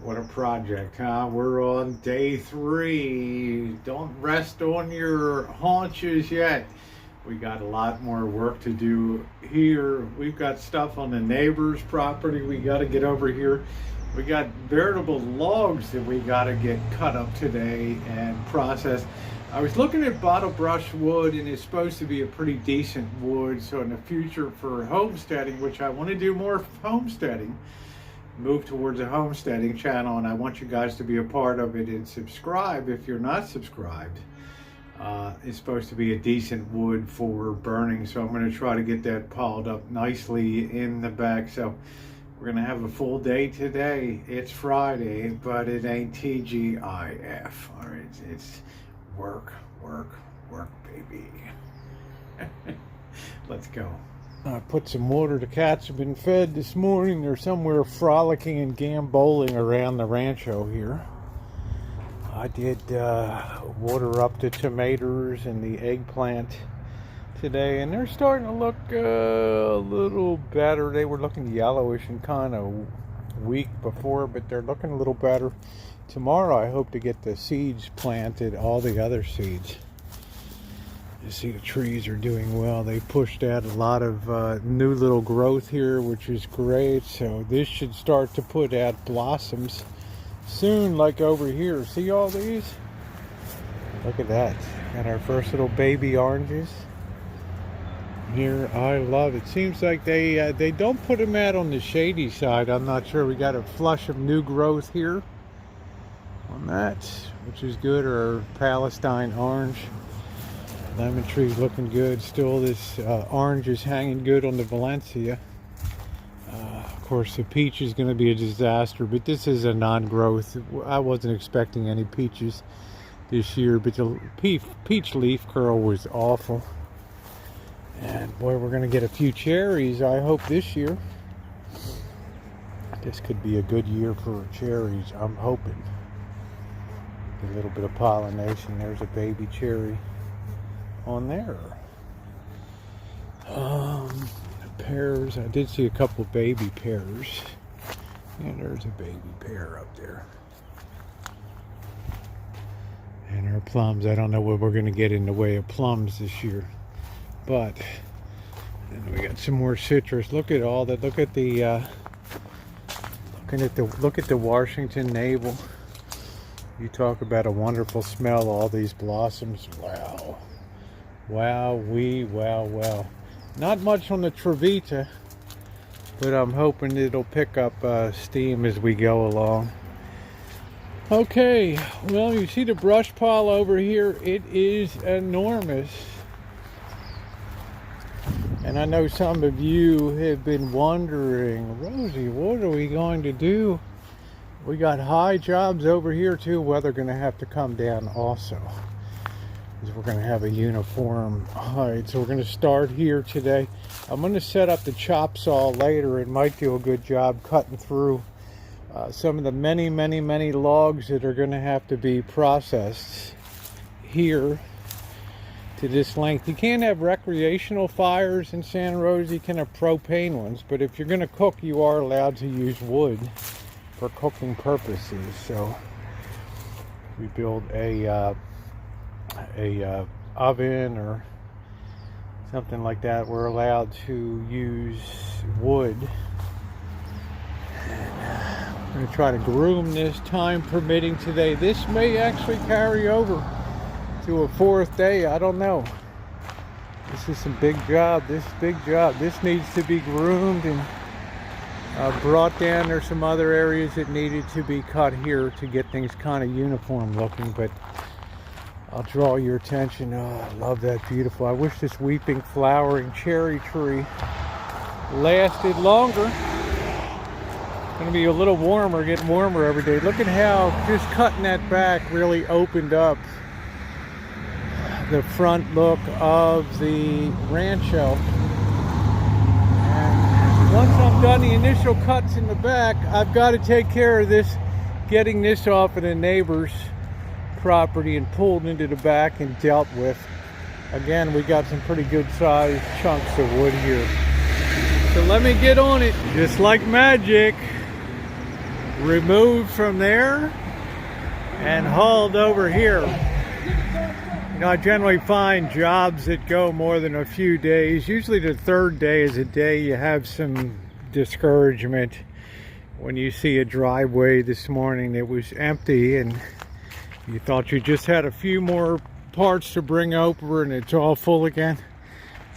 What a project, huh? We're on day 3. Don't rest on your haunches yet. We got a lot more work to do here. We've got stuff on the neighbor's property we got to get over here. We got veritable logs that we got to get cut up today and processed. I was looking at bottle brush wood, and it's supposed to be a pretty decent wood. So in the future for homesteading, which I want to do more homesteading, move towards a homesteading channel, and I want you guys to be a part of it and subscribe if you're not subscribed. It's supposed to be a decent wood for burning, so I'm going to try to get that piled up nicely in the back. So we're going to have a full day today. It's Friday, but it ain't TGIF. All right, it's work, baby. Let's go. I put some water. The cats have been fed this morning. They're somewhere frolicking and gamboling around the Rancho here. I did water up the tomatoes and the eggplant today, and they're starting to look a little better. They were looking yellowish and kind of weak before, but they're looking a little better. Tomorrow I hope to get the seeds planted, all the other seeds. You see the trees are doing well. They pushed out a lot of new little growth here, which is great. So this should start to put out blossoms soon, like over here. See all these? Look at that. Got our first little baby oranges here. I love it. Seems like they don't put them out on the shady side. I'm not sure. We got a flush of new growth here on that, which is good. Or Palestine orange. Lemon tree's looking good. Still, this orange is hanging good on the Valencia. Of course, the peach is going to be a disaster, but this is a non-growth. I wasn't expecting any peaches this year, but the peach leaf curl was awful. And boy, we're going to get a few cherries, I hope, this year. This could be a good year for cherries, I'm hoping. A little bit of pollination. There's a baby cherry on there. Pears, I did see a couple baby pears. Yeah, there's a baby pear up there. And our plums, I don't know what we're going to get in the way of plums this year, but and we got some more citrus. Look at all that. Look at the look at the Washington navel. You talk about a wonderful smell, all these blossoms. Wow. Wow. Not much on the Trevita, but I'm hoping it'll pick up steam as we go along. Okay, well, you see the brush pile over here. It is enormous. And I know some of you have been wondering, Rosie, what are we going to do? We got high jobs over here too. Weather going to have to come down also. We're going to have a uniform height. So we're going to start here today. I'm going to set up the chop saw later. It might do a good job cutting through some of the many logs that are going to have to be processed here to this length. You can't have recreational fires in Santa Rosa. You can have propane ones, but if you're going to cook, you are allowed to use wood for cooking purposes. So we build a oven or something like that. We're allowed to use wood. And I'm going to try to groom this, time permitting, today. This may actually carry over to a 4th day. I don't know. This is some big job. This needs to be groomed and brought down. There's some other areas that needed to be cut here to get things kind of uniform looking, but I'll draw your attention. Oh, I love that. Beautiful. I wish this weeping, flowering cherry tree lasted longer. It's going to be a little warmer, getting warmer every day. Look at how just cutting that back really opened up the front look of the Rancho. And once I'm done the initial cuts in the back, I've got to take care of this, getting this off of the neighbor's property and pulled into the back and dealt with. Again, we got some pretty good sized chunks of wood here. So let me get on it. Just like magic. removed from there and hauled over here. You know, I generally find jobs that go more than a few days. Usually the third day is a day you have some discouragement. When you see a driveway this morning that was empty and you thought you just had a few more parts to bring over and it's all full again.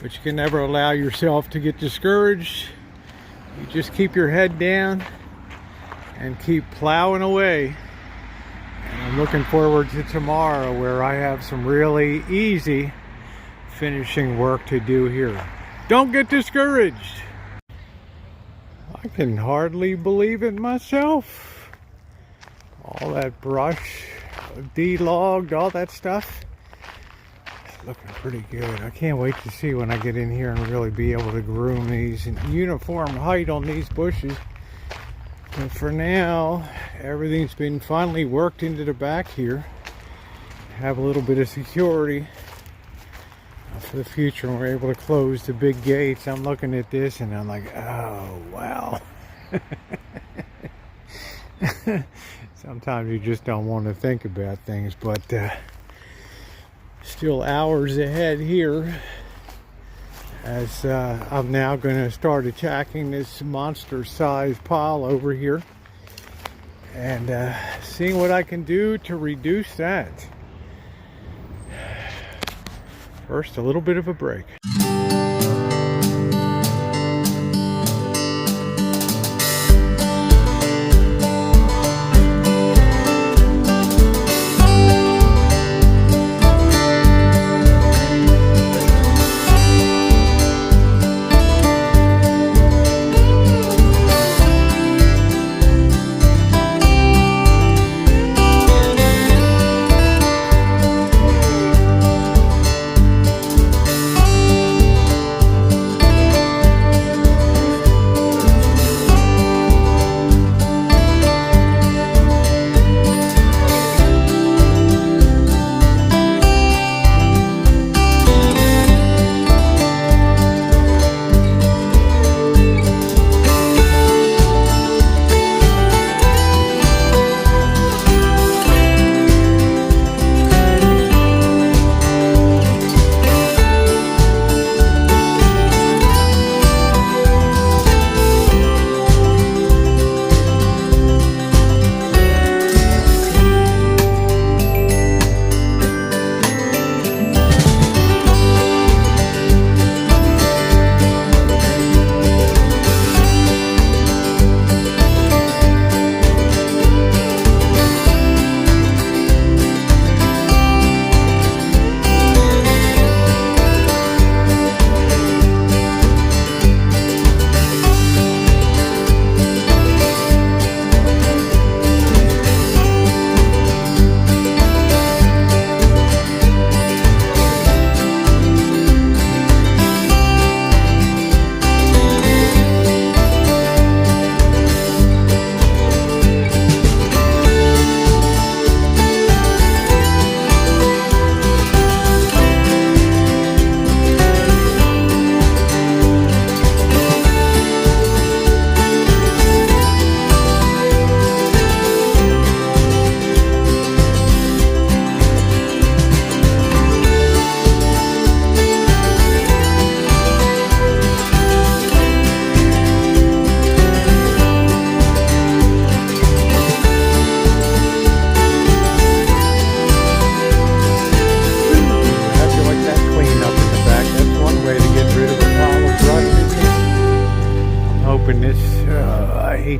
But you can never allow yourself to get discouraged. You just keep your head down and keep plowing away. And I'm looking forward to tomorrow where I have some really easy finishing work to do here. Don't get discouraged. I can hardly believe it myself. All that brush, de-logged, all that stuff. It's looking pretty good. I can't wait to see when I get in here and really be able to groom these in uniform height on these bushes. And for now, everything's been finally worked into the back here. Have a little bit of security for the future when we're able to close the big gates. I'm looking at this and I'm like, oh, wow. Sometimes you just don't want to think about things, but still hours ahead here as I'm now going to start attacking this monster-sized pile over here and seeing what I can do to reduce that. First, a little bit of a break.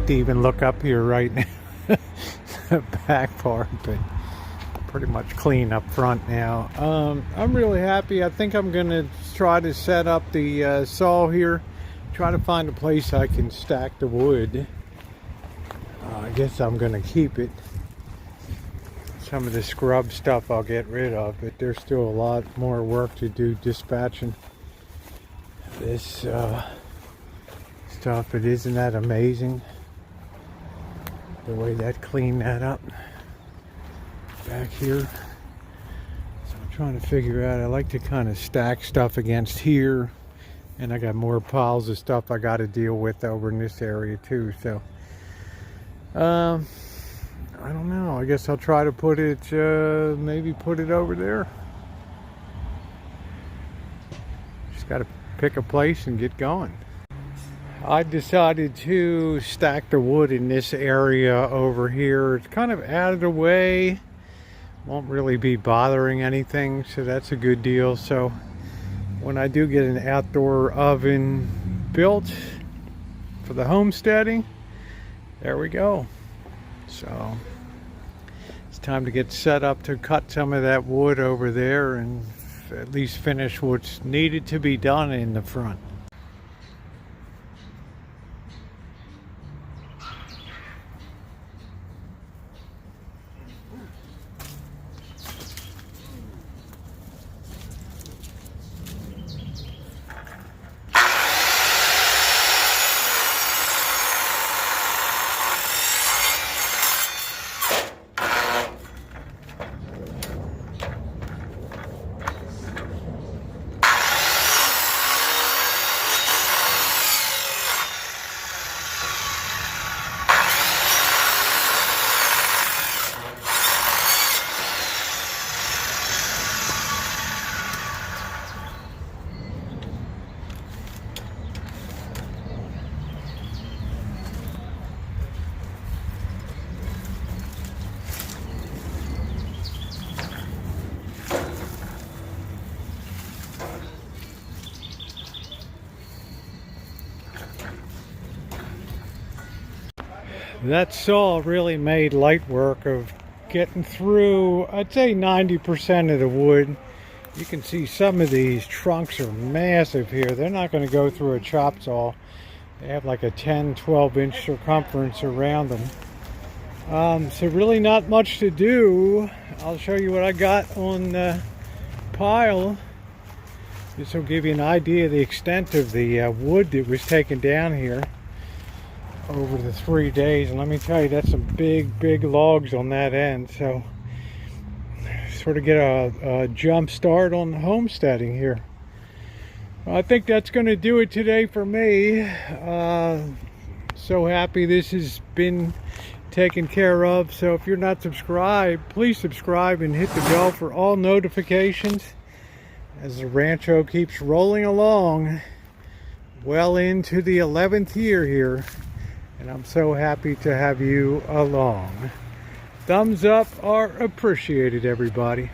To even look up here right now. The back part, but pretty much clean up front now. I'm really happy. I think I'm gonna try to set up the saw here, try to find a place I can stack the wood. I guess I'm gonna keep it. Some of the scrub stuff I'll get rid of, but there's still a lot more work to do dispatching this stuff. But isn't that amazing? The way that cleaned that up back here. So I'm trying to figure out, I like to kind of stack stuff against here, and I got more piles of stuff I got to deal with over in this area too. So I don't know. I guess I'll try to put it, maybe put it over there. Just got to pick a place and get going. I decided to stack the wood in this area over here. It's kind of out of the way. Won't really be bothering anything, so that's a good deal. So when I do get an outdoor oven built for the homesteading, there we go. So it's time to get set up to cut some of that wood over there and at least finish what's needed to be done in the front. That saw really made light work of getting through, I'd say 90% of the wood. You can see some of these trunks are massive here. They're not going to go through a chop saw. They have like a 10-12 inch circumference around them. So really not much to do. I'll show you what I got on the pile. This will give you an idea of the extent of the wood that was taken down here over the 3 days. And let me tell you, that's some big logs on that end. So sort of get a jump start on homesteading here. Well, I think that's going to do it today for me. So happy this has been taken care of. So if you're not subscribed, please subscribe and hit the bell for all notifications as the Rancho keeps rolling along well into the 11th year here. And I'm so happy to have you along. Thumbs up are appreciated, everybody.